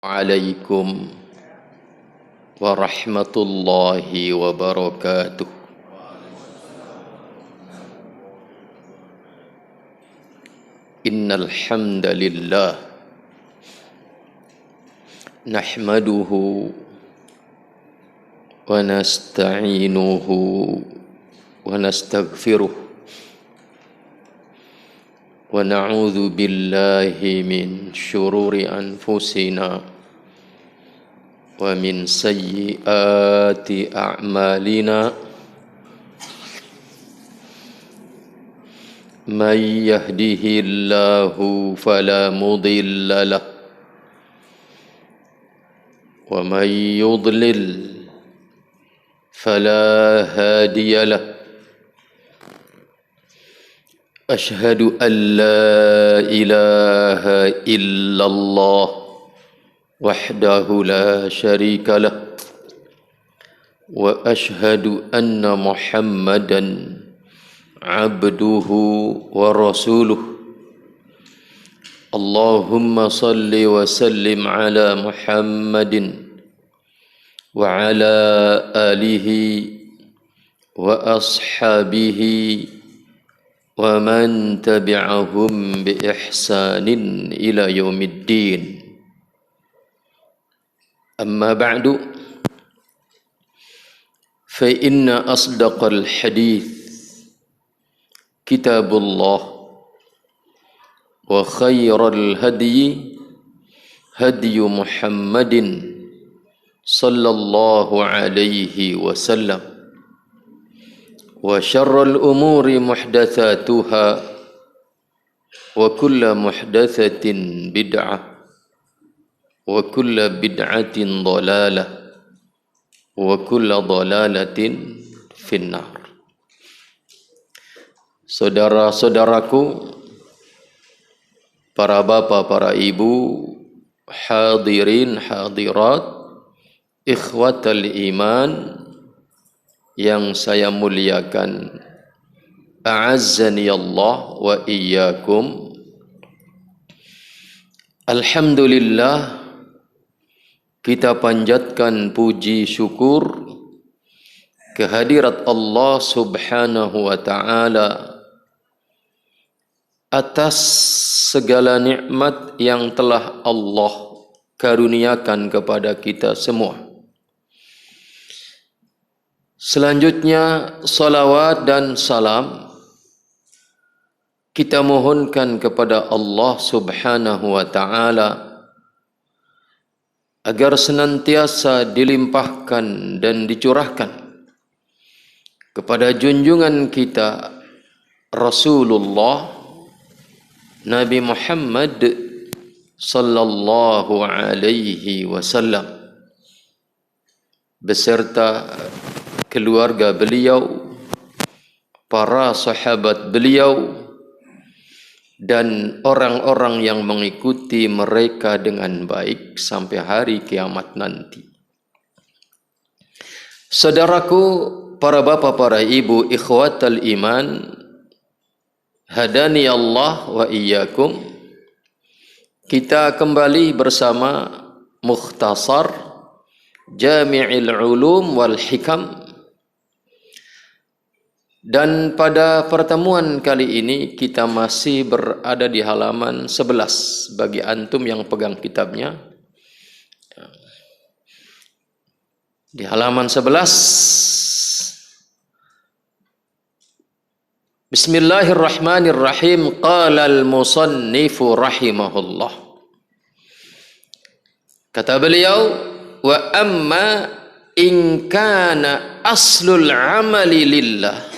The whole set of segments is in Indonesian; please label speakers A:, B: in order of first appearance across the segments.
A: Assalamualaikum warahmatullahi wabarakatuh. Innal hamdalillah nahmaduhu wa nasta'inuhu wa nastaghfiruh wa na'udzu billahi min syururi anfusina wa min sayyiati a'malina. Man yahdihillahu fala mudilla lah wa man yudlil fala hadiya lah. Ashhadu an la ilaha illallah wahdahu la syarika lah wa ashhadu anna Muhammadan abduhu wa rasuluh. Allahumma salli wa sallim ala Muhammadin wa ala alihi wa ashabihi wa man tabi'ahum bi ihsanin ila yaumiddin. Amma ba'du, fa inna asdaqal hadith kitabullah wa khairal hadyi hadyu Muhammadin sallallahu alaihi wasallam wa syarrul umuri muhdatsatuha wa kullu muhdatsatin bid'ah wa kullu bid'atin dhalalah wa kullu dhalalatin finnar. Saudara-saudaraku, para bapak, para ibu, hadirin, hadirat, ikhwatal iman yang saya muliakan, a'azzani Allah wa iyyakum. Alhamdulillah, kita panjatkan puji syukur kehadirat Allah Subhanahu wa taala atas segala nikmat yang telah Allah karuniakan kepada kita semua. Selanjutnya, salawat dan salam kita mohonkan kepada Allah Subhanahu wa taala agar senantiasa dilimpahkan dan dicurahkan kepada junjungan kita Rasulullah Nabi Muhammad sallallahu alaihi wasallam beserta keluarga beliau, para sahabat beliau, dan orang-orang yang mengikuti mereka dengan baik sampai hari kiamat nanti. Saudaraku, para bapak, para ibu, ikhwatal iman, hadani Allah wa iyyakum. Kita kembali bersama Mukhtasar Jami'il Ulum wal Hikam. Dan pada pertemuan kali ini kita masih berada di halaman 11 bagi antum yang pegang kitabnya. Di halaman 11. Bismillahirrahmanirrahim. Qala al-musannifu rahimahullah. Kata beliau, wa amma in kana aslul amali lillah.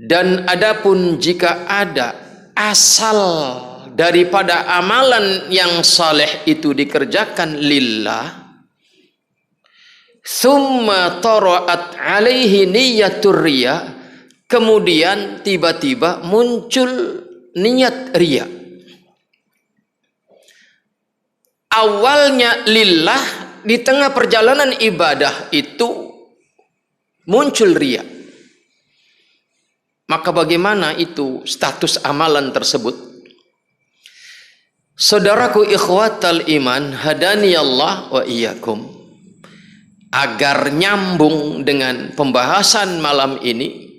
A: Dan adapun jika ada asal daripada amalan yang saleh itu dikerjakan lillah, thumma tara'at alaihi niyatur riya, kemudian tiba-tiba muncul niat riya. Awalnya lillah, di tengah perjalanan ibadah itu muncul riya. Maka bagaimana itu status amalan tersebut? Saudaraku ikhwatal iman, hadani Allah wa iyyakum. Agar nyambung dengan pembahasan malam ini,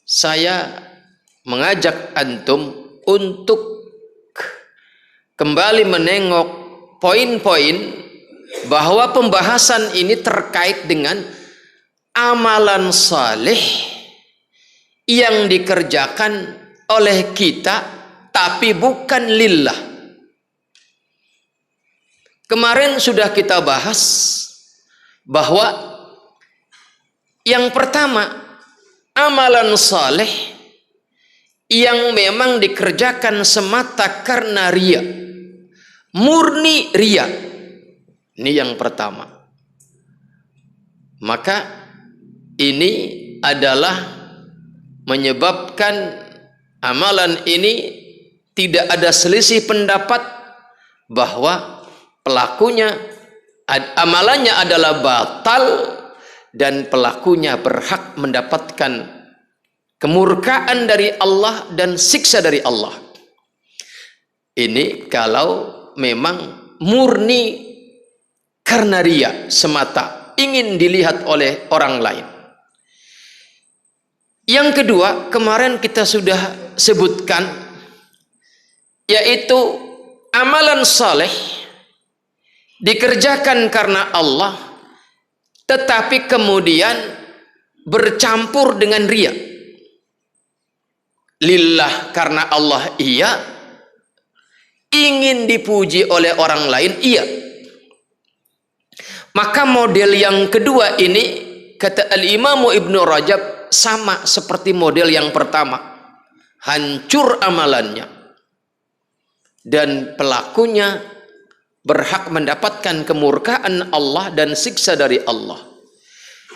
A: saya mengajak antum untuk kembali menengok poin-poin bahwa pembahasan ini terkait dengan amalan saleh yang dikerjakan oleh kita tapi bukan lillah. Kemarin sudah kita bahas bahwa yang pertama, amalan saleh yang memang dikerjakan semata karena riya, murni riya. Ini yang pertama. Maka ini adalah menyebabkan amalan ini tidak ada selisih pendapat bahwa pelakunya, amalannya adalah batal dan pelakunya berhak mendapatkan kemurkaan dari Allah dan siksa dari Allah. Ini kalau memang murni karena riya semata, ingin dilihat oleh orang lain. Yang kedua, kemarin kita sudah sebutkan, yaitu amalan saleh dikerjakan karena Allah tetapi kemudian bercampur dengan riya. Lillah karena Allah iya, ingin dipuji oleh orang lain iya. Maka model yang kedua ini, kata Al-Imam Ibnu Rajab, sama seperti model yang pertama, hancur amalannya dan pelakunya berhak mendapatkan kemurkaan Allah dan siksa dari Allah.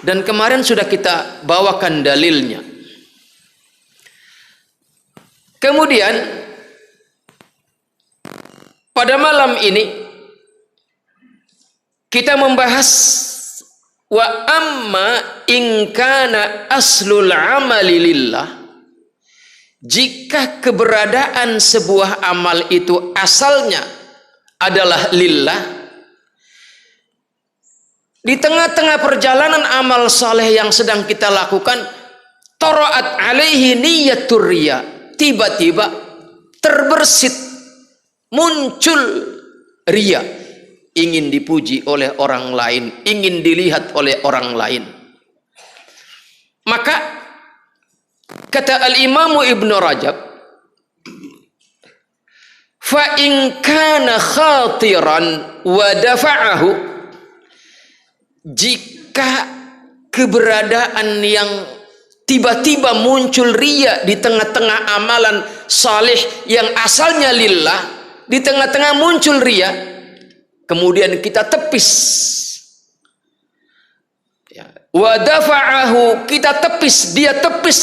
A: Dan kemarin sudah kita bawakan dalilnya. Kemudian pada malam ini kita membahas wa amma in kana aslul amali lillah. Jika keberadaan sebuah amal itu asalnya adalah lillah, di tengah-tengah perjalanan amal saleh yang sedang kita lakukan, taraat alaihi niyatur riya, tiba-tiba terbersit muncul riya, ingin dipuji oleh orang lain, ingin dilihat oleh orang lain. Maka kata Al-Imam Ibnu Rajab, fa in kana khatiran wa dafa'ahu, jika keberadaan yang tiba-tiba muncul riya di tengah-tengah amalan saleh yang asalnya lillah, di tengah-tengah muncul riya, kemudian kita tepis, wa dafa'ahu, kita tepis, dia tepis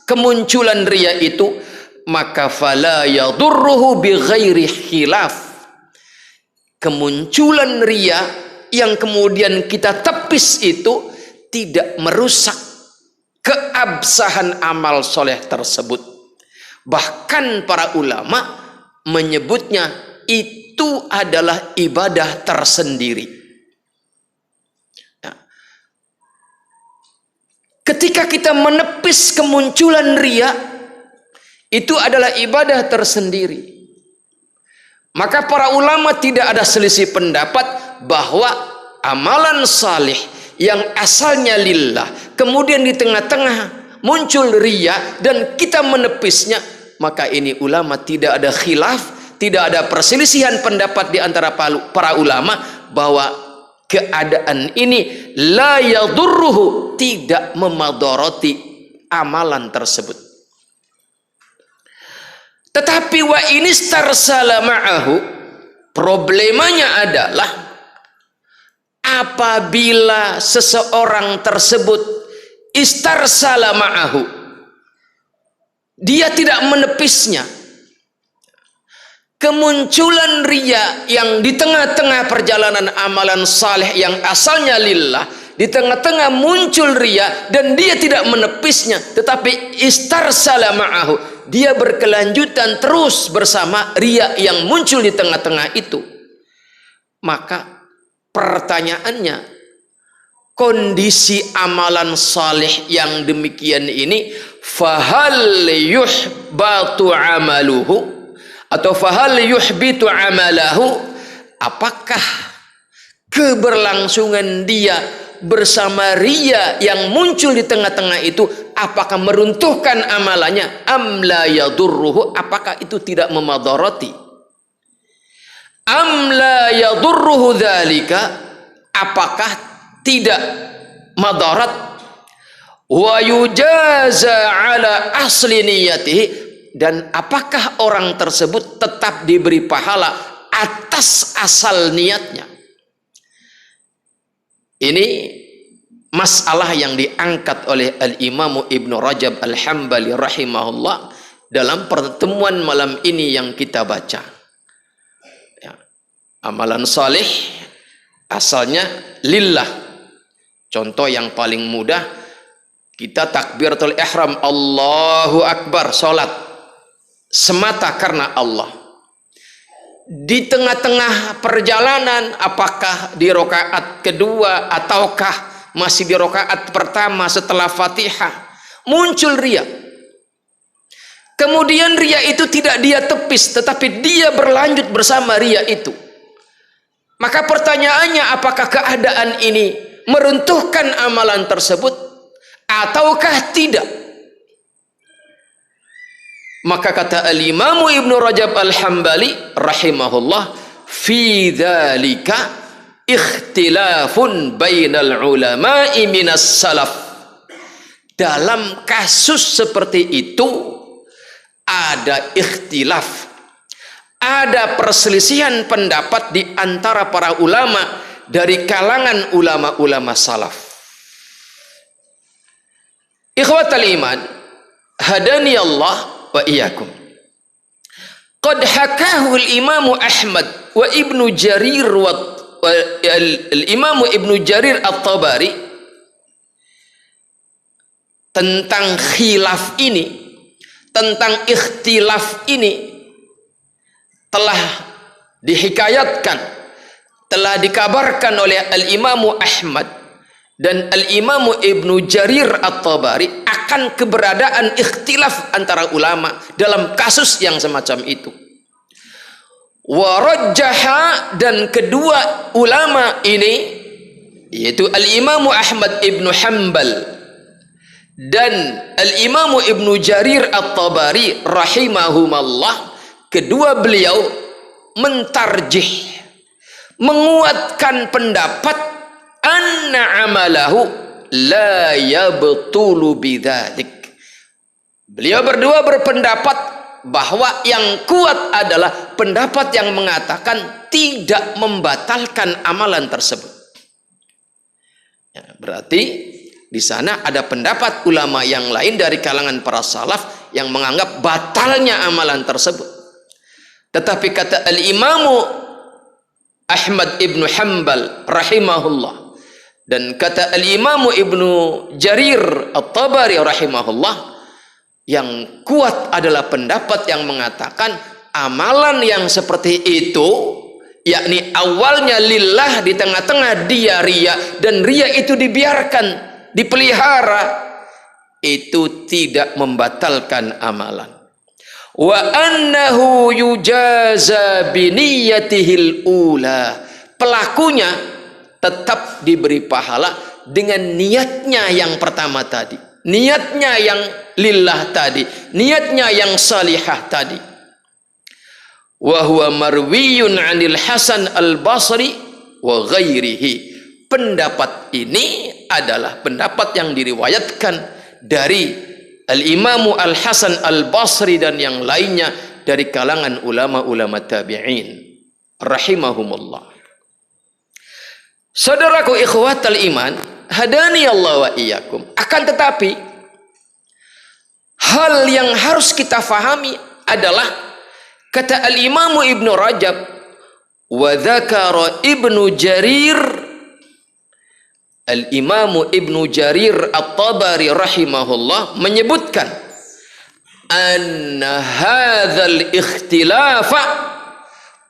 A: kemunculan riya itu, maka fala yadurruhu bi ghairi khilaf. Kemunculan riya yang kemudian kita tepis itu tidak merusak keabsahan amal soleh tersebut. Bahkan para ulama menyebutnya itu adalah ibadah tersendiri. Nah, ketika kita menepis kemunculan riya, itu adalah ibadah tersendiri. Maka para ulama tidak ada selisih pendapat bahwa amalan saleh yang asalnya lillah, kemudian di tengah-tengah muncul riya dan kita menepisnya, maka ini ulama tidak ada khilaf, tidak ada perselisihan pendapat di antara para ulama bahwa keadaan ini la yadurruhu, tidak memadharati amalan tersebut. Tetapi wa inistarsala ma'ahu, problemanya adalah apabila seseorang tersebut istarsala ma'ahu, dia tidak menepisnya, kemunculan riya yang di tengah-tengah perjalanan amalan saleh yang asalnya lillah, di tengah-tengah muncul riya dan dia tidak menepisnya, tetapi istarsala ma'ahu, dia berkelanjutan terus bersama riya yang muncul di tengah-tengah itu, maka pertanyaannya, kondisi amalan saleh yang demikian ini, fahal yuhbatu amaluhu atau fahal yuhbitu amalahu, apakah keberlangsungan dia bersama riya yang muncul di tengah-tengah itu apakah meruntuhkan amalannya, am la yadurruhu, apakah itu tidak memadarati, am la yadurruhu dzalika, apakah tidak madarat, wa yujaza ala asli niyatihi, dan apakah orang tersebut tetap diberi pahala atas asal niatnya. Ini masalah yang diangkat oleh Al-Imam Ibnu Rajab Al-Hambali rahimahullah dalam pertemuan malam ini yang kita baca. Ya. Amalan saleh asalnya lillah. Contoh yang paling mudah, kita takbiratul ihram, Allahu Akbar, salat semata karena Allah. Di tengah-tengah perjalanan, apakah di rakaat kedua ataukah masih di rakaat pertama setelah Fatihah, muncul riya. Kemudian riya itu tidak dia tepis, tetapi dia berlanjut bersama riya itu. Maka pertanyaannya, apakah keadaan ini meruntuhkan amalan tersebut ataukah tidak? Maka kata Al-Imam Ibnu Rajab Al-Hambali rahimahullah, fi dzalika ikhtilafun bainal ulama'i minas salaf. Dalam kasus seperti itu ada ikhtilaf, ada perselisihan pendapat di antara para ulama dari kalangan ulama-ulama salaf. Ikhwatal iman, hadani Allah wa iyyakum. Qad hakahu al-Imam Ahmad wa Ibnu Jarir wa al-Imam Ibnu Jarir At-Tabari tentang khilaf ini, tentang ikhtilaf ini telah dihikayatkan, telah dikabarkan oleh Al-Imam Ahmad dan Al-Imam Ibnu Jarir At-Tabari akan keberadaan ikhtilaf antara ulama dalam kasus yang semacam itu. Warajjaha, dan kedua ulama ini yaitu Al-Imam Ahmad Ibnu Hanbal dan Al-Imam Ibnu Jarir At-Tabari rahimahumallah, kedua beliau mentarjih, menguatkan pendapat anna amalahu la yabtulu bidzalik. Beliau berdua berpendapat bahwa yang kuat adalah pendapat yang mengatakan tidak membatalkan amalan tersebut. Ya, berarti di sana ada pendapat ulama yang lain dari kalangan para salaf yang menganggap batalnya amalan tersebut. Tetapi kata Al-Imamu Ahmad Ibnu Hanbal rahimahullah dan kata Al-Imamu Ibnu Jarir At-Tabari rahimahullah, yang kuat adalah pendapat yang mengatakan amalan yang seperti itu, yakni awalnya lillah, di tengah-tengah dia riya, dan riya itu dibiarkan, dipelihara, itu tidak membatalkan amalan. Wa annahu yujaza biniyatihil ula, pelakunya tetap diberi pahala dengan niatnya yang pertama tadi, niatnya yang lillah tadi, niatnya yang salihah tadi. Wa huwa marwiyun 'anil Hasan Al-Basri wa ghairihi. Pendapat ini adalah pendapat yang diriwayatkan dari Al-Imamu Al-Hasan Al-Basri dan yang lainnya dari kalangan ulama-ulama tabi'in rahimahumullah. Saudaraku ikhwatal iman, hadani Allah wa iyyakum. Akan tetapi hal yang harus kita fahami adalah kata Al-Imamu Ibnu Rajab, wa dzakara Ibnu Jarir, Al-Imamu Ibnu Jarir At-Tabari rahimahullah menyebutkan anna hadzal ikhtilafa,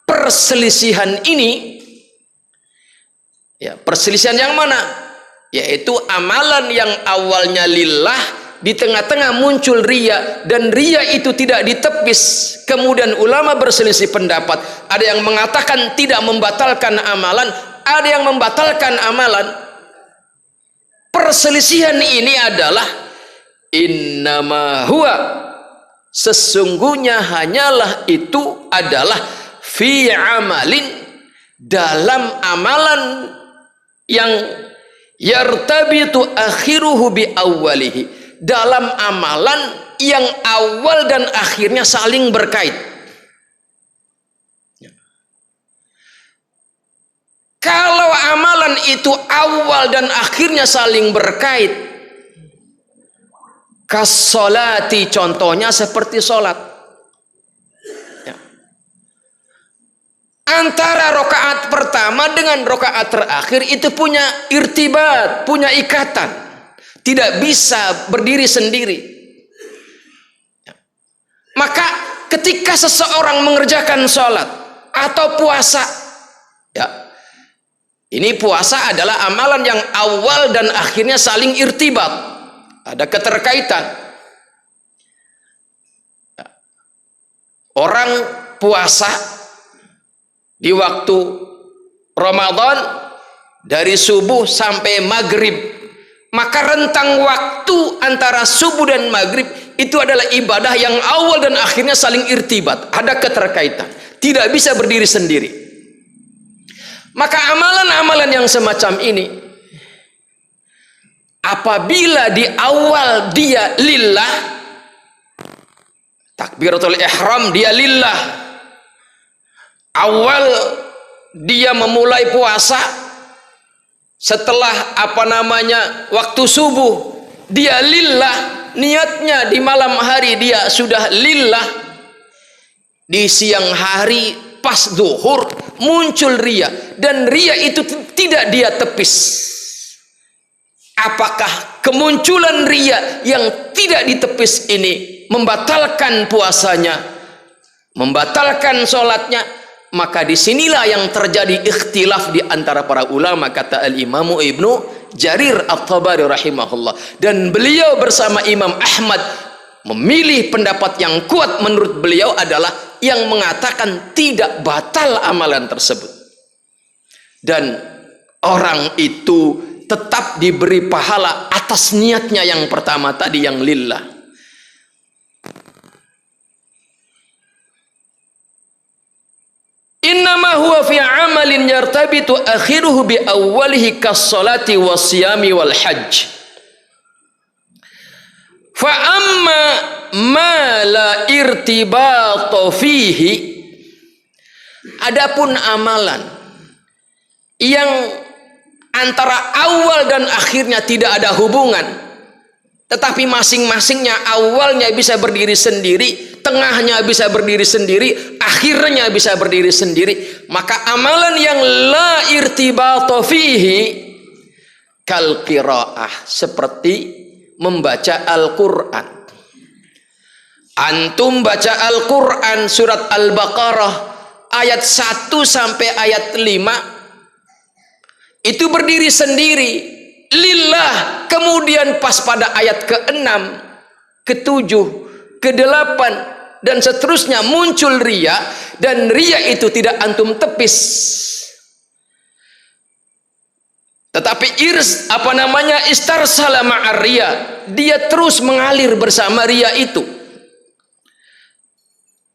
A: perselisihan ini, ya, perselisihan yang mana? Yaitu amalan yang awalnya lillah, di tengah-tengah muncul riya, dan riya itu tidak ditepis. Kemudian ulama berselisih pendapat. Ada yang mengatakan tidak membatalkan amalan, ada yang membatalkan amalan. Perselisihan ini adalah innama huwa, sesungguhnya hanyalah itu adalah fi amalin, dalam amalan yang yartabitu akhiruhu bi awwalihi, dalam amalan yang awal dan akhirnya saling berkait. Kalau amalan itu awal dan akhirnya saling berkait, kasolati, contohnya seperti sholat. Ya. Antara rokaat pertama dengan rokaat terakhir itu punya irtibat, punya ikatan, tidak bisa berdiri sendiri. Ya. Maka ketika seseorang mengerjakan sholat atau puasa, ya, ini puasa adalah amalan yang awal dan akhirnya saling irtibat, ada keterkaitan. Orang puasa di waktu Ramadan dari subuh sampai maghrib, maka rentang waktu antara subuh dan maghrib itu adalah ibadah yang awal dan akhirnya saling irtibat, ada keterkaitan, tidak bisa berdiri sendiri. Maka amalan-amalan yang semacam ini, apabila di awal dia lillah, takbiratul ihram dia lillah, awal dia memulai puasa, setelah waktu subuh dia lillah, niatnya di malam hari dia sudah lillah, di siang hari pas zuhur muncul riya, dan riya itu tidak dia tepis. Apakah kemunculan riya yang tidak ditepis ini membatalkan puasanya, membatalkan sholatnya? Maka disinilah yang terjadi ikhtilaf di antara para ulama, kata al-Imamu Ibnu Jarir At-Tabari rahimahullah. Dan beliau bersama Imam Ahmad memilih pendapat yang kuat menurut beliau adalah yang mengatakan tidak batal amalan tersebut, dan orang itu tetap diberi pahala atas niatnya yang pertama tadi yang lillah. Innama huwa fi amalin yartabitu akhiruhu bi awwalihi kas-salati was-siyami wal hajj. Fa amma ma la irtibata fihi, adapun amalan yang antara awal dan akhirnya tidak ada hubungan, tetapi masing-masingnya awalnya bisa berdiri sendiri, tengahnya bisa berdiri sendiri, akhirnya bisa berdiri sendiri, maka amalan yang la irtibata fihi kal qiraah, seperti membaca Al-Quran. Antum baca Al-Quran surat Al-Baqarah ayat 1 sampai ayat 5 itu berdiri sendiri lillah, kemudian pas pada ayat ke-6, ke-7, ke-8 dan seterusnya muncul riya, dan riya itu tidak antum tepis, tetapi istarsala ma'ar riya, dia terus mengalir bersama riya itu.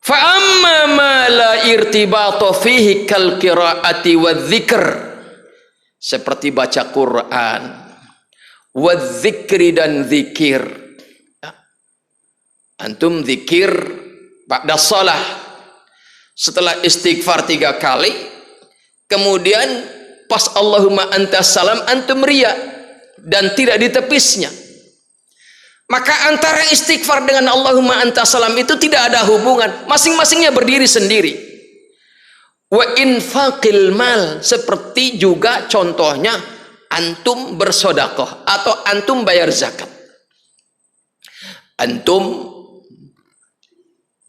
A: Fa amma ma la irtibata fihi kal qiraati wadz-dzikr, seperti baca Quran, wadz-dzikri dan zikir. Antum zikir ba'da shalah, setelah istighfar 3 kali, kemudian pas Allahumma antas salam antum riya dan tidak ditepisnya, maka antara istighfar dengan Allahumma antas salam itu tidak ada hubungan, masing-masingnya berdiri sendiri. Wa infaqil mal, seperti juga contohnya antum bersedekah atau antum bayar zakat. Antum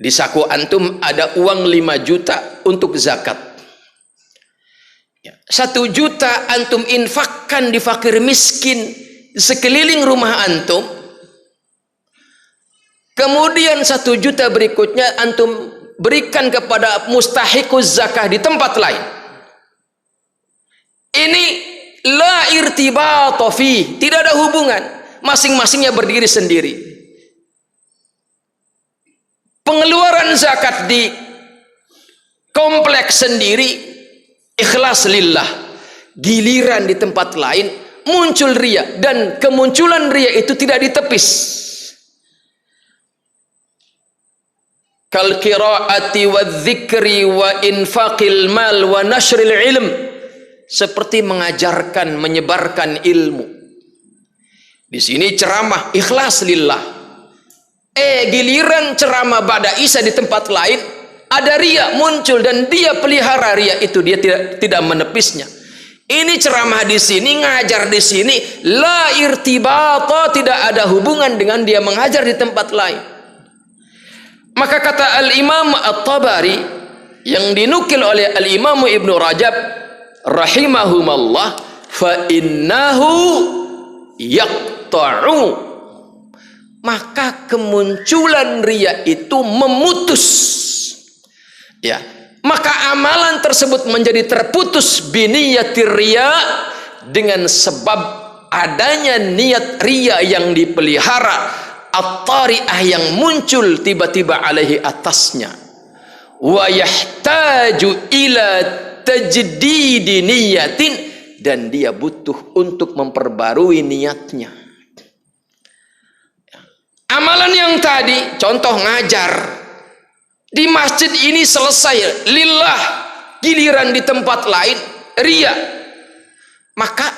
A: Di saku antum ada uang 5 juta untuk zakat. 1 juta antum infakkan di fakir miskin di sekeliling rumah antum. Kemudian 1 juta berikutnya antum berikan kepada mustahiquz zakah di tempat lain. Ini la irtibata fi, tidak ada hubungan, masing-masingnya berdiri sendiri. Pengeluaran zakat di kompleks sendiri ikhlas lillah. Giliran di tempat lain muncul riya, dan kemunculan riya itu tidak ditepis. Kal qiraati wa dzikri wa infaqil mal wa nashril ilm, seperti mengajarkan, menyebarkan ilmu. Di sini ceramah ikhlas lillah. Giliran ceramah ba'da isya di tempat lain ada riya muncul, dan dia pelihara riya itu, dia tidak menepisnya. Ini ceramah di sini, ngajar di sini, la irtibata, tidak ada hubungan dengan dia mengajar di tempat lain. Maka kata Al-Imam At-Tabari yang dinukil oleh Al-Imam Ibnu Rajab rahimahumallah, fa innahu yaqta'u, maka kemunculan riya itu memutus, ya, maka amalan tersebut menjadi terputus biniyatir riya, dengan sebab adanya niat riya yang dipelihara, at-tari'ah yang muncul tiba-tiba alaihi atasnya, wa yahtaju ila tajdidi niyatin, dan dia butuh untuk memperbarui niatnya. Amalan yang tadi, contoh ngajar di masjid ini selesai lillah, giliran di tempat lain riya, maka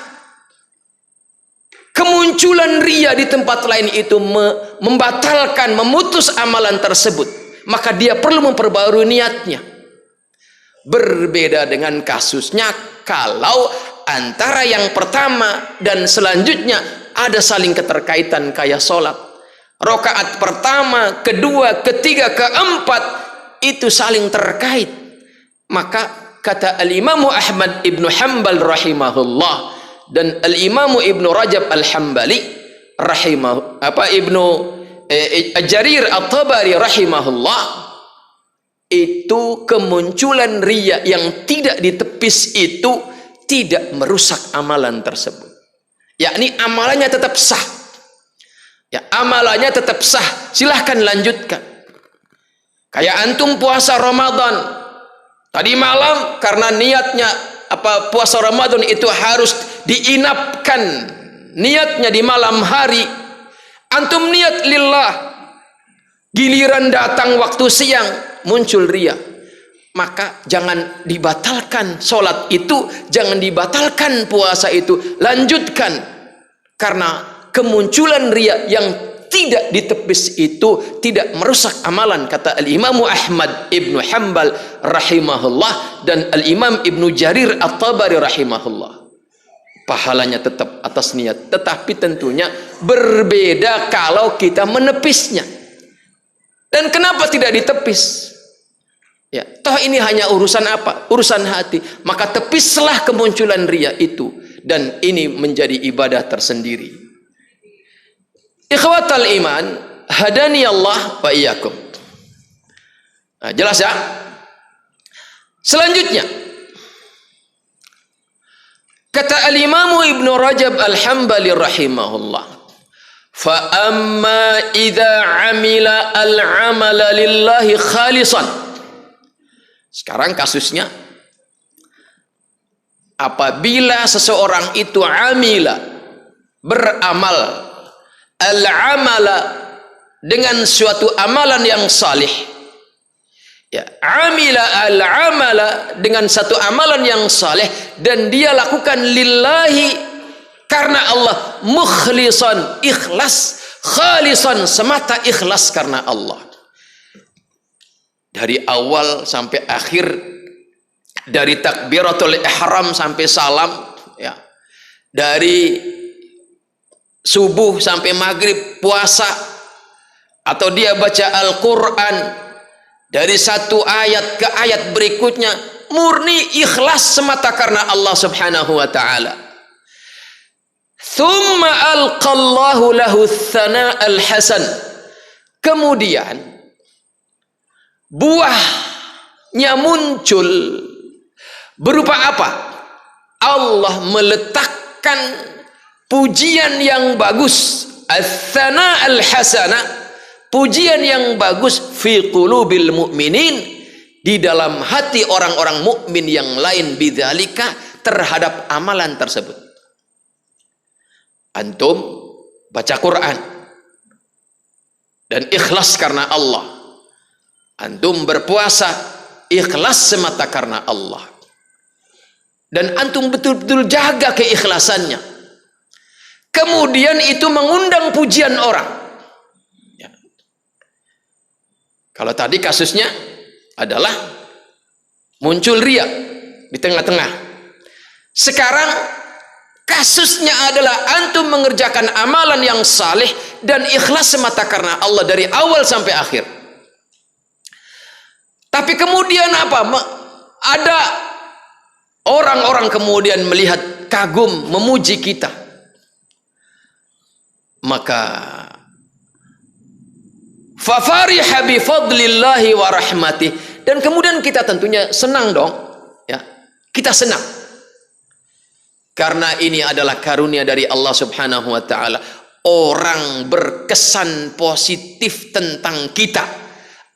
A: kemunculan riya di tempat lain itu membatalkan, memutus amalan tersebut, maka dia perlu memperbarui niatnya. Berbeda dengan kasusnya kalau antara yang pertama dan selanjutnya ada saling keterkaitan kayak sholat. Rakaat pertama, kedua, ketiga, keempat itu saling terkait. Maka kata Al-Imam Ahmad Ibnu Hanbal rahimahullah dan Al-Imam Ibnu Rajab Al-Hambali Ibnu Jarir At-Tabari rahimahullah, itu kemunculan riya yang tidak ditepis itu tidak merusak amalan tersebut, yakni amalannya tetap sah. Ya, amalannya tetap sah, silahkan lanjutkan. Kayak antum puasa Ramadan tadi malam, karena niatnya puasa Ramadan itu harus diinapkan niatnya di malam hari, antum niat lillah, giliran datang waktu siang muncul riya, maka jangan dibatalkan sholat itu, jangan dibatalkan puasa itu, lanjutkan, karena kemunculan riya yang tidak ditepis itu tidak merusak amalan, kata Al-Imam Ahmad Ibnu Hanbal rahimahullah dan Al-Imam Ibnu Jarir At-Tabari rahimahullah. Pahalanya tetap atas niat, tetapi tentunya berbeda kalau kita menepisnya. Dan kenapa tidak ditepis? Ya, toh ini hanya urusan apa? Urusan hati. Maka tepislah kemunculan riya itu, dan ini menjadi ibadah tersendiri. Ikhwatal iman, hadani Allah wa iyyakum. Nah, jelas ya? Selanjutnya kata Al-Imam Ibnu Rajab Al-Hambali rahimahullah, fa amma idza amila al-amala lillahi khalisan. Sekarang kasusnya, apabila seseorang itu amila, beramal al-amala dengan suatu amalan yang salih, ya, amila al-amala dengan satu amalan yang saleh, dan dia lakukan lillahi, karena Allah, mukhlisan, ikhlas, khalisan, semata ikhlas karena Allah, dari awal sampai akhir, dari takbiratul ihram sampai salam, ya, dari subuh sampai maghrib puasa, atau dia baca Al-Quran, dari satu ayat ke ayat berikutnya murni ikhlas semata karena Allah Subhanahu wa taala. Thumma alqallahu lahu thana al-hasan. Kemudian buahnya muncul berupa apa? Allah meletakkan pujian yang bagus, ats-tsana al-hasana, pujian yang bagus fi qulubil mu'minin, di dalam hati orang-orang mukmin yang lain, bidzalika, terhadap amalan tersebut. Antum baca Quran dan ikhlas karena Allah. Antum berpuasa ikhlas semata karena Allah. Dan antum betul-betul jaga keikhlasannya. Kemudian itu mengundang pujian orang. Ya. Kalau tadi kasusnya adalah muncul riya di tengah-tengah. Sekarang kasusnya adalah antum mengerjakan amalan yang saleh dan ikhlas semata karena Allah dari awal sampai akhir. Tapi kemudian apa? Ada orang-orang kemudian melihat kagum, memuji kita. Maka fafariha bi fadlillahi wa rahmatih, dan kemudian kita tentunya senang dong, ya. Kita senang. Karena ini adalah karunia dari Allah Subhanahu wa taala. Orang berkesan positif tentang kita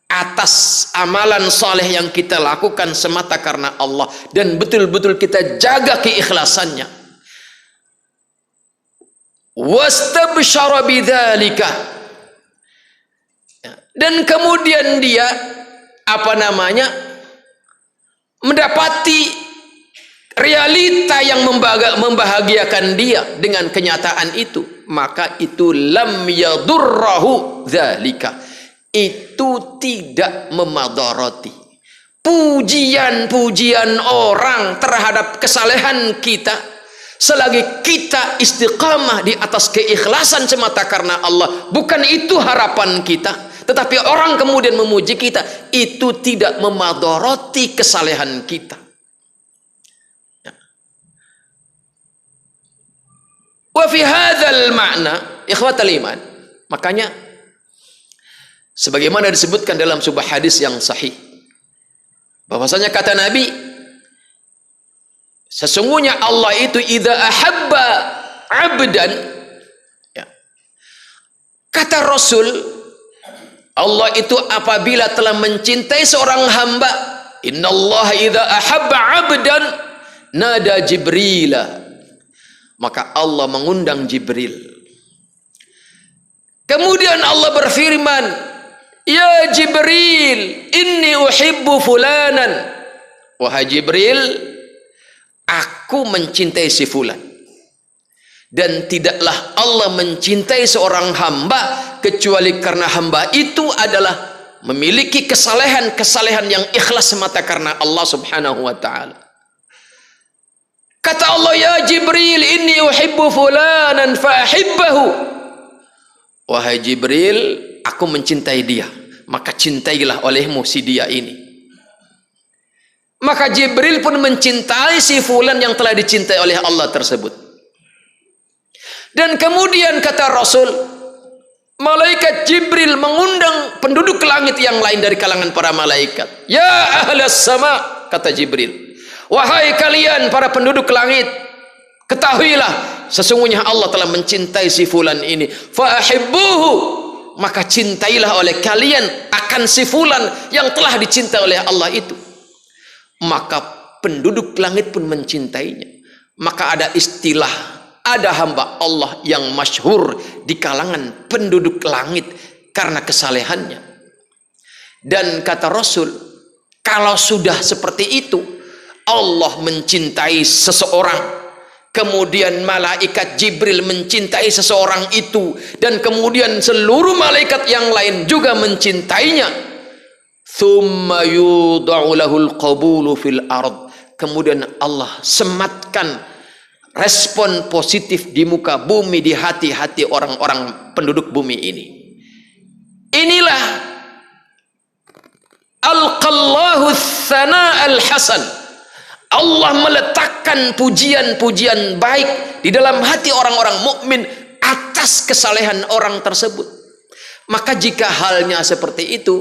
A: atas amalan saleh yang kita lakukan semata karena Allah dan betul-betul kita jaga keikhlasannya. Wastabsyara bidzalika. Dan kemudian dia mendapati realita yang membahagiakan dia dengan kenyataan itu, maka itu lam yadurrahu dzalika, itu tidak memadarati. Pujian-pujian orang terhadap kesalehan kita, selagi kita istiqamah di atas keikhlasan semata karena Allah, bukan itu harapan kita, tetapi orang kemudian memuji kita, itu tidak memadarati kesalehan kita. Wa fi hadzal ma'na ikhwatal iman, makanya sebagaimana disebutkan dalam sebuah hadis yang sahih, bahwasanya kata Nabi, sesungguhnya Allah itu idza ahabba 'abdan, ya. Kata Rasul, Allah itu apabila telah mencintai seorang hamba, innallaha idza ahabba 'abdan nada Jibrila, maka Allah mengundang Jibril. Kemudian Allah berfirman, ya Jibril, inni uhibbu fulanan. Wahai Jibril, aku mencintai si fulan. Dan tidaklah Allah mencintai seorang hamba kecuali karena hamba itu adalah memiliki kesalehan yang ikhlas semata karena Allah Subhanahu wa taala. Kata Allah, ya Jibril, inni uhibbu fulanan fa ahibbahu. Wahai Jibril, aku mencintai dia, maka cintailah olehmu si dia ini. Maka Jibril pun mencintai si fulan yang telah dicintai oleh Allah tersebut. Dan kemudian kata Rasul, malaikat Jibril mengundang penduduk langit yang lain dari kalangan para malaikat. Ya ahlas sama, kata Jibril, wahai kalian para penduduk langit, ketahuilah sesungguhnya Allah telah mencintai si fulan ini. Fa ahibbuhu, maka cintailah oleh kalian akan si fulan yang telah dicintai oleh Allah itu. Maka penduduk langit pun mencintainya. Maka ada istilah, ada hamba Allah yang masyhur di kalangan penduduk langit karena kesalehannya. Dan kata Rasul, kalau sudah seperti itu, Allah mencintai seseorang, kemudian malaikat Jibril mencintai seseorang itu, dan kemudian seluruh malaikat yang lain juga mencintainya. Thumma yudha'u lahul qabulu fil ard, kemudian Allah sematkan respon positif di muka bumi, di hati-hati orang-orang penduduk bumi ini. Inilah alqallahu tsana al-hasan. Allah meletakkan pujian-pujian baik di dalam hati orang-orang mukmin atas kesalehan orang tersebut. Maka jika halnya seperti itu,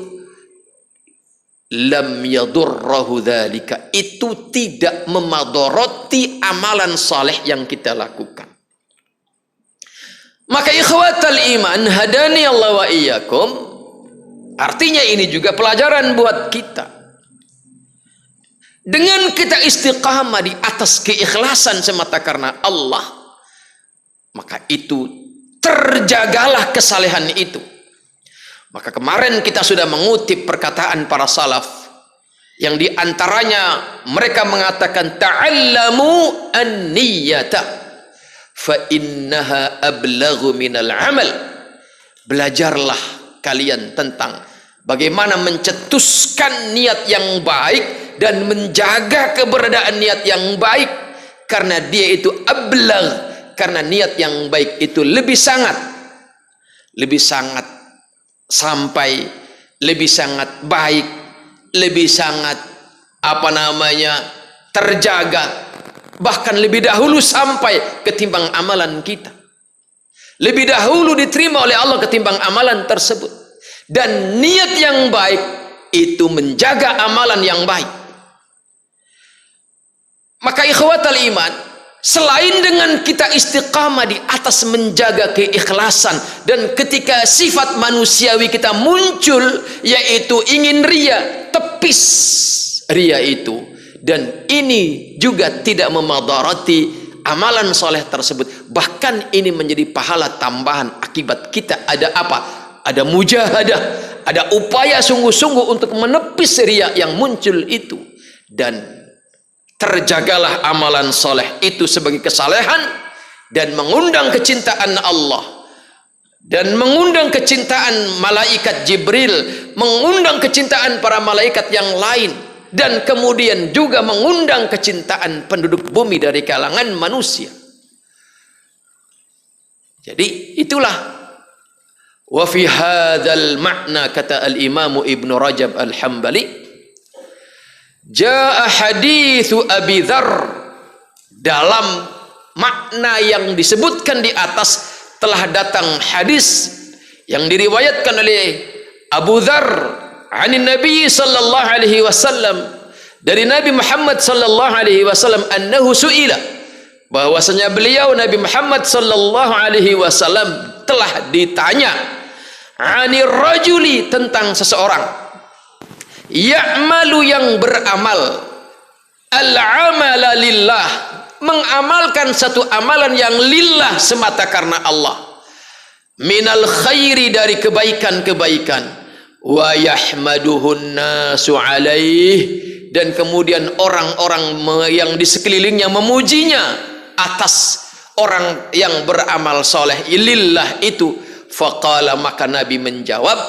A: lam yadurrahu dzalika, itu tidak memadoroti amalan saleh yang kita lakukan. Maka ikhwatal iman, hadani Allah wa iyyakum, artinya ini juga pelajaran buat kita. Dengan kita istiqamah di atas keikhlasan semata karena Allah, maka itu terjagalah kesalehan itu. Maka kemarin kita sudah mengutip perkataan para salaf yang diantaranya mereka mengatakan ta'allamu an-niyata fa innaha ablaghu minal amal. Belajarlah kalian tentang bagaimana mencetuskan niat yang baik dan menjaga keberadaan niat yang baik, karena dia itu ablagh, karena niat yang baik itu lebih sangat sampai, lebih sangat baik, lebih sangat terjaga, bahkan lebih dahulu sampai ketimbang amalan kita, lebih dahulu diterima oleh Allah ketimbang amalan tersebut. Dan niat yang baik itu menjaga amalan yang baik. Maka ikhwatal iman, selain dengan kita istiqamah di atas menjaga keikhlasan, dan ketika sifat manusiawi kita muncul, yaitu ingin ria, tepis ria itu, dan ini juga tidak memadarati amalan soleh tersebut, bahkan ini menjadi pahala tambahan akibat kita ada apa? Ada mujahadah, ada upaya sungguh-sungguh untuk menepis ria yang muncul itu, dan terjagalah amalan soleh itu sebagai kesalehan dan mengundang kecintaan Allah dan mengundang kecintaan malaikat Jibril, mengundang kecintaan para malaikat yang lain, dan kemudian juga mengundang kecintaan penduduk bumi dari kalangan manusia. Jadi itulah wa fi hadzal ma'na, kata al-Imam Ibnu Rajab Al-Hambali, jaa haditsu Abi Dzar, dalam makna yang disebutkan di atas telah datang hadis yang diriwayatkan oleh Abu Dzar anin Nabi sallallahu alaihi wasallam, dari Nabi Muhammad sallallahu alaihi wasallam, annahu suila, bahwasanya beliau Nabi Muhammad sallallahu alaihi wasallam telah ditanya anir rajuli, tentang seseorang ya'malu, yang beramal, al-amala lillah, mengamalkan satu amalan yang lillah, semata karena Allah, minal khairi, dari kebaikan-kebaikan, wa yahmaduhun nasu alaih, dan kemudian orang-orang yang di sekelilingnya memujinya atas orang yang beramal soleh lillah itu. Faqala, maka Nabi menjawab,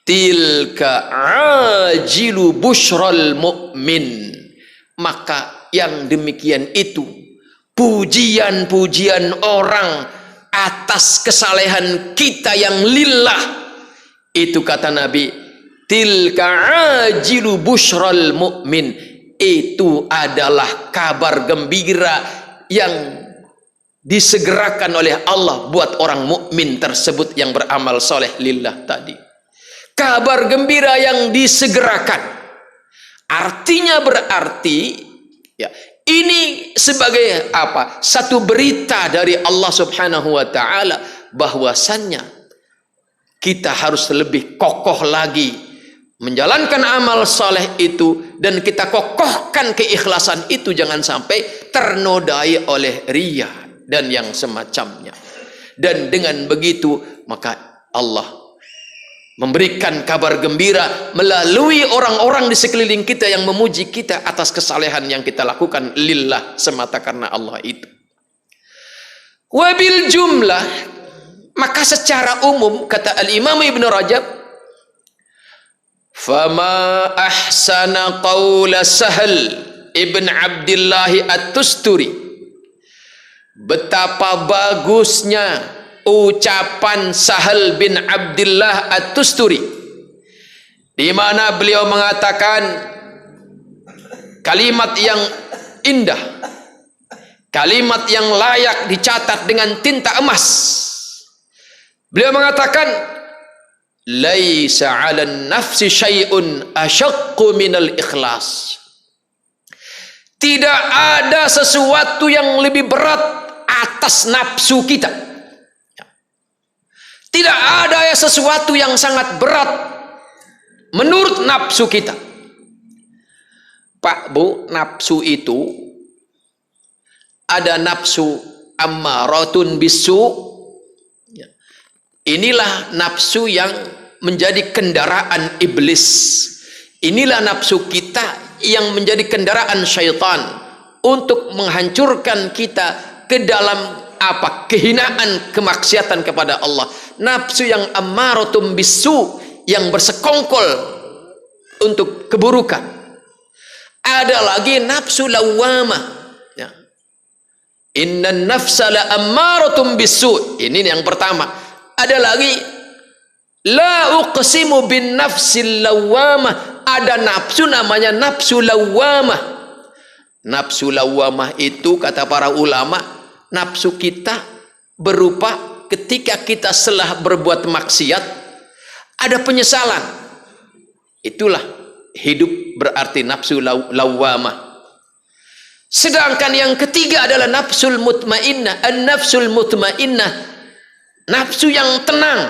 A: tilka ajilu busyral mu'min, maka yang demikian itu pujian-pujian orang atas kesalehan kita yang lillah. Itu kata Nabi, tilka ajilu busyral mu'min, itu adalah kabar gembira yang disegerakan oleh Allah buat orang mukmin tersebut yang beramal soleh lillah tadi. Kabar gembira yang disegerakan, artinya berarti ya, ini sebagai apa? Satu berita dari Allah Subhanahu wa taala bahwasannya kita harus lebih kokoh lagi menjalankan amal soleh itu, dan kita kokohkan keikhlasan itu, jangan sampai ternodai oleh riya dan yang semacamnya. Dan dengan begitu maka Allah memberikan kabar gembira melalui orang-orang di sekeliling kita yang memuji kita atas kesalehan yang kita lakukan lillah, semata karena Allah itu. Wabil jumlah, maka secara umum, kata al-Imam Ibnu Rajab, fama ahsana qawla Sahal ibn Abdillah at-Tusturi, betapa bagusnya ucapan Sahal bin Abdillah at-Tusturi di mana beliau mengatakan kalimat yang indah, kalimat yang layak dicatat dengan tinta emas. Beliau mengatakan, laisa 'alan nafsi syai'un asyaqqu minal ikhlas. Tidak ada sesuatu yang lebih berat atas nafsu kita. Tidak ada sesuatu yang sangat berat menurut nafsu kita. Pak, Bu, nafsu itu ada nafsu ammaratun bisu. Inilah nafsu yang menjadi kendaraan iblis. Inilah nafsu kita yang menjadi kendaraan syaitan untuk menghancurkan kita ke dalam apa? Kehinaan, kemaksiatan kepada Allah. Nafsu yang ammaratum bisu, yang bersekongkol untuk keburukan. Ada lagi nafsu lawamah. Ya. Innan nafsa la ammaratum bisu. Ini yang pertama. Ada lagi la uqsimu bin nafsil lawamah. Ada nafsu namanya nafsu lawamah. Nafsu lawamah itu kata para ulama, nafsu kita berupa ketika kita setelah berbuat maksiat ada penyesalan. Itulah hidup berarti nafsu lawamah. Sedangkan yang ketiga adalah nafsul mutmainnah. An-nafsul mutmainnah, nafsu yang tenang,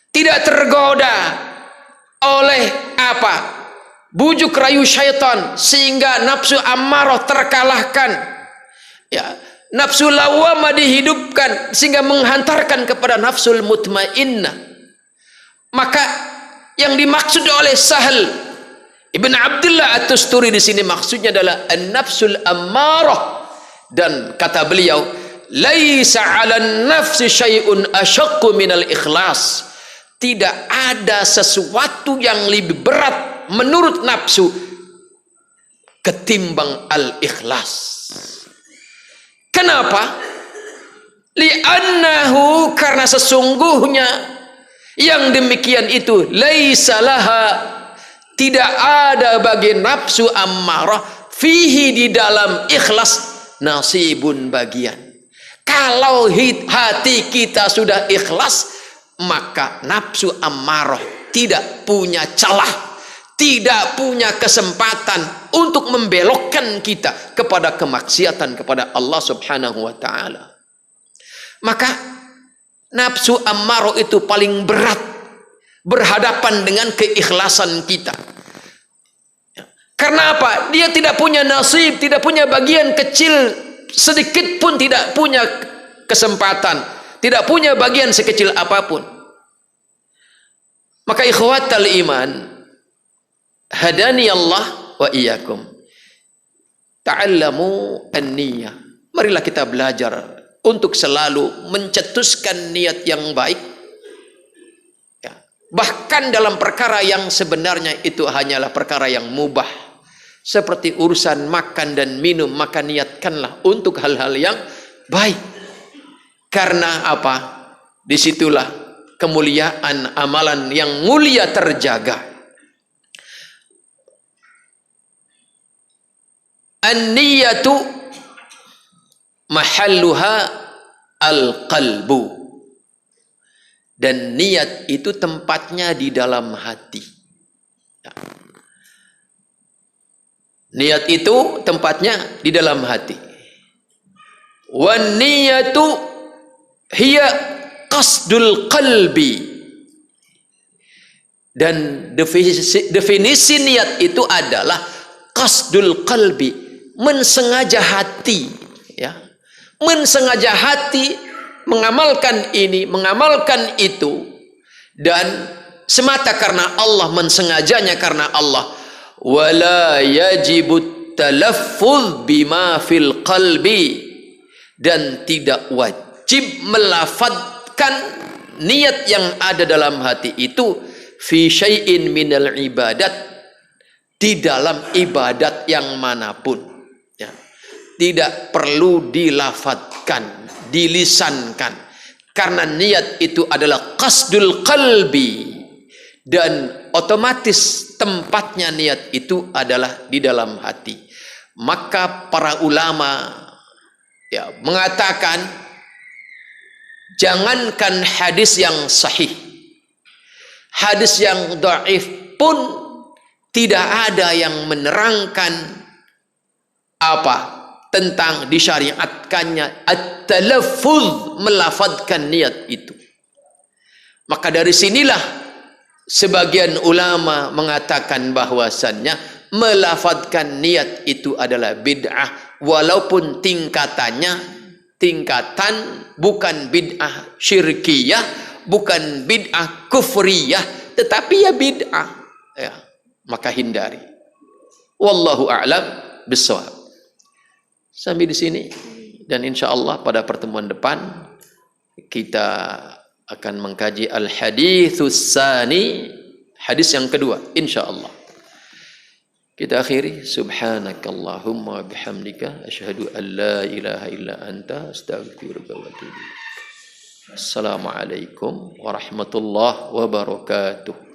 A: tidak tergoda oleh apa? Bujuk rayu syaitan, sehingga nafsu ammarah terkalahkan. Ya, nafsu lawamah dihidupkan sehingga menghantarkan kepada nafsul mutmainnah. Maka yang dimaksud oleh Sahal Ibn Abdullah At-Tusturi di sini maksudnya adalah an-nafsul ammarah, dan kata beliau, laisa 'alan nafsi syai'un asyaqqu minal ikhlas. Tidak ada sesuatu yang lebih berat menurut nafsu ketimbang al-ikhlas. Kenapa? Li'annahu, karena sesungguhnya yang demikian itu laisa laha, tidak ada bagi nafsu ammarah fihi, di dalam ikhlas, nasibun, bagian. Kalau hati kita sudah ikhlas, maka nafsu ammarah tidak punya celah, tidak punya kesempatan untuk membelokkan kita kepada kemaksiatan kepada Allah Subhanahu wa taala. Maka nafsu ammarah itu paling berat berhadapan dengan keikhlasan kita. Karena apa? Dia tidak punya nasib, tidak punya bagian kecil sedikit pun, tidak punya kesempatan, tidak punya bagian sekecil apapun. Maka ikhwatal iman, hadani Allah wa iyyakum, ta'allamu an-niyah. Marilah kita belajar untuk selalu mencetuskan niat yang baik. Ya. Bahkan dalam perkara yang sebenarnya itu hanyalah perkara yang mubah, seperti urusan makan dan minum, maka niatkanlah untuk hal-hal yang baik. Karena apa? Disitulah kemuliaan amalan yang mulia terjaga. An-niyatu mahalluha al-qalbu. Dan niat itu tempatnya di dalam hati. Niat itu tempatnya di dalam hati. Wan niyatu hiya qasdul qalbi. Dan definisi niat itu adalah qasdul qalbi, mensengaja hati, ya. Mensengaja hati mengamalkan ini, mengamalkan itu, dan semata karena Allah, mensengajanya karena Allah. Wala yajibut talaffuz bima fil qalbi, dan tidak wajib melafadzkan niat yang ada dalam hati itu fi syai'in minal ibadat, di dalam ibadat yang manapun, ya. Tidak perlu dilafadzkan, dilisankan, karena niat itu adalah qasdul qalbi, dan otomatis tempatnya niat itu adalah di dalam hati. Maka para ulama ya mengatakan, jangankan hadis yang sahih, hadis yang dhaif pun tidak ada yang menerangkan apa tentang disyariatkannya at-talaffuz, melafadzkan niat itu. Maka dari sinilah sebagian ulama mengatakan bahwasannya melafadzkan niat itu adalah bid'ah, walaupun tingkatan bukan bid'ah syirkiyah, bukan bid'ah kufriyah, tetapi ya bid'ah. Ya, maka hindari. Wallahu a'lam bishawab. Sampai di sini, dan insya Allah pada pertemuan depan kita akan mengkaji al-haditsus tsani, hadis yang kedua, insya Allah. Kita akhiri, subhanakallahumma bihamdika asyhadu an la ilaha illa anta astaghfiruka wa atubu ilaik. Assalamualaikum warahmatullahi wabarakatuh.